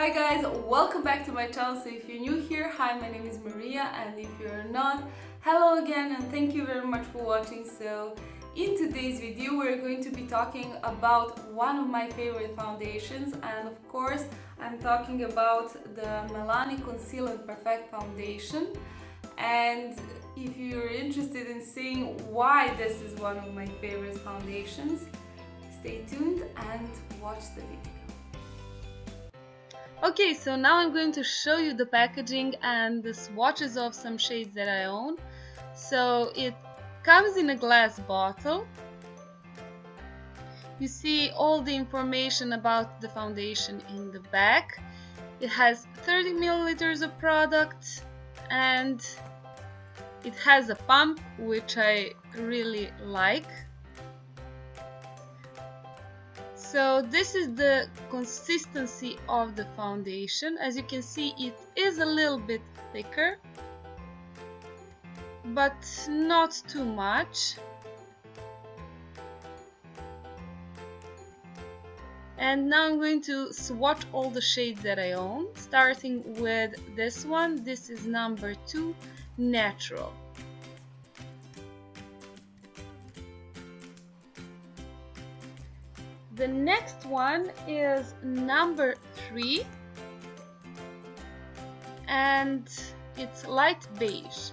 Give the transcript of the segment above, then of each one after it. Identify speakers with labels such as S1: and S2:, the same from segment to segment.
S1: Hi guys, welcome back to my channel. So if you're new here, hi, my name is Maria, and if you're not, hello again and thank you very much for watching. So in today's video we're going to be talking about one of my favorite foundations, and of course I'm talking about the Milani Conceal and Perfect foundation. And if you're interested in seeing why this is one of my favorite foundations, stay tuned and watch the video. Okay, so now I'm going to show you the packaging and the swatches of some shades that I own. So it comes in a glass bottle. You see all the information about the foundation in the back. It has 30 milliliters of product and it has a pump, which I really like. So this is the consistency of the foundation. As you can see, it is a little bit thicker, but not too much. And now I'm going to swatch all the shades that I own, starting with this one. This is number 2, Natural. The next one is number 3 and it's light beige.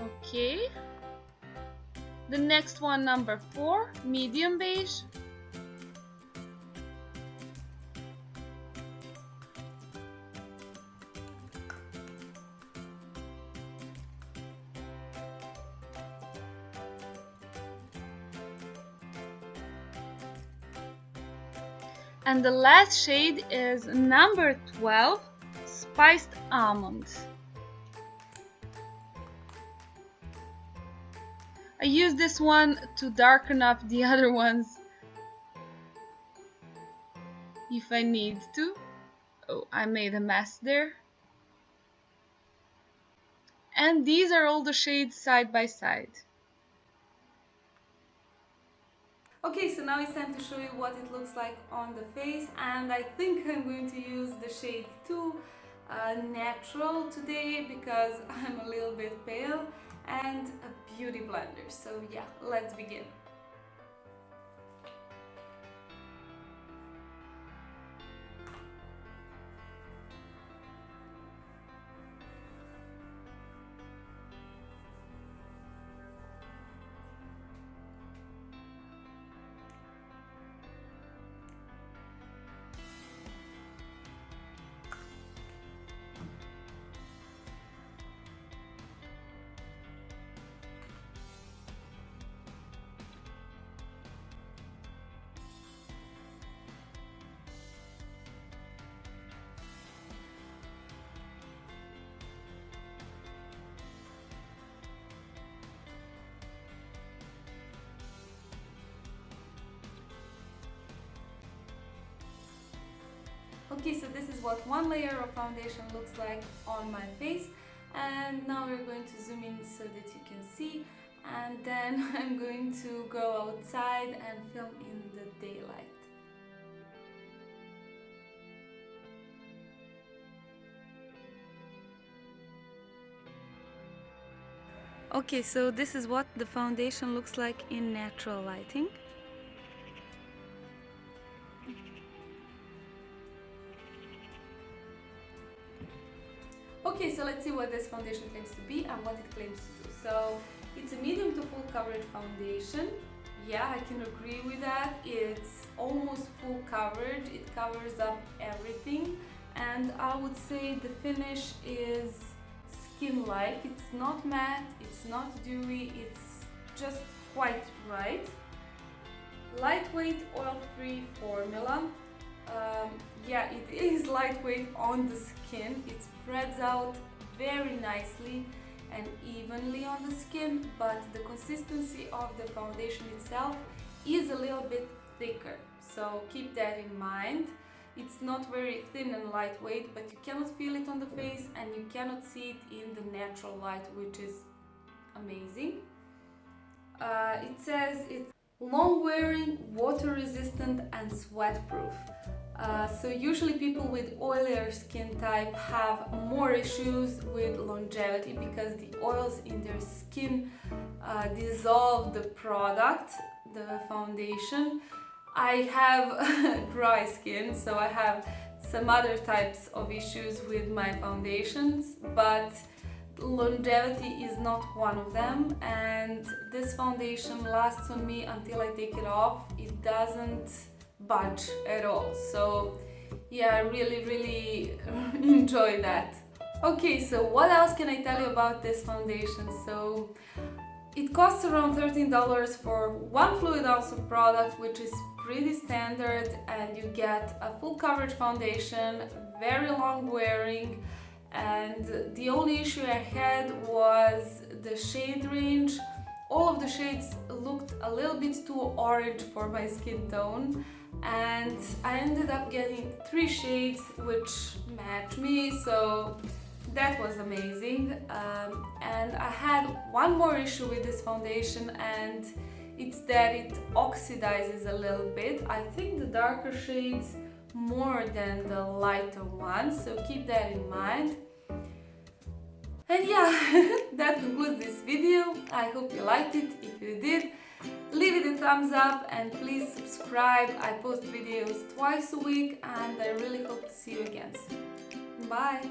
S1: Okay. The next one, number 4, medium beige. And the last shade is number 12, Spiced Almond. I use this one to darken up the other ones if I need to. Oh, I made a mess there. And these are all the shades side by side. Okay, so now it's time to show you what it looks like on the face, and I think I'm going to use the shade 2 Natural today because I'm a little bit pale, and a beauty blender. So yeah, let's begin. Okay, so this is what one layer of foundation looks like on my face, and now we're going to zoom in so that you can see, and then I'm going to go outside and film in the daylight. Okay, so this is what the foundation looks like in natural lighting. Okay, so let's see what this foundation claims to be and what it claims to do. So it's a medium to full coverage foundation. Yeah, I can agree with that. It's almost full coverage. It covers up everything, and I would say the finish is skin-like. It's not matte, it's not dewy, it's just quite right. Lightweight, oil-free formula. Yeah, it is lightweight on the skin. It spreads out very nicely and evenly on the skin, but the consistency of the foundation itself is a little bit thicker, so keep that in mind. It's not very thin and lightweight, but you cannot feel it on the face and you cannot see it in the natural light, which is amazing. It says it's long wearing, water resistant and sweat proof. So usually people with oilier skin type have more issues with longevity because the oils in their skin dissolve the product, the foundation. I have dry skin, so I have some other types of issues with my foundations, but longevity is not one of them, and this foundation lasts on me until I take it off. It doesn't budge at all, so yeah, I really enjoy that. Okay, so what else can I tell you about this foundation? So it costs around $13 for 1 fluid ounce of product, which is pretty standard, and you get a full coverage foundation, very long wearing, and the only issue I had was the shade range. All of the shades looked a little bit too orange for my skin tone, and I ended up getting 3 shades which match me, so that was amazing. And I had one more issue with this foundation, and it's that it oxidizes a little bit. I think the darker shades more than the lighter ones, so keep that in mind. And yeah, that concludes this video. I hope you liked it. If you did, leave it a thumbs up and please subscribe. I post videos twice a week and I really hope to see you again soon. Bye!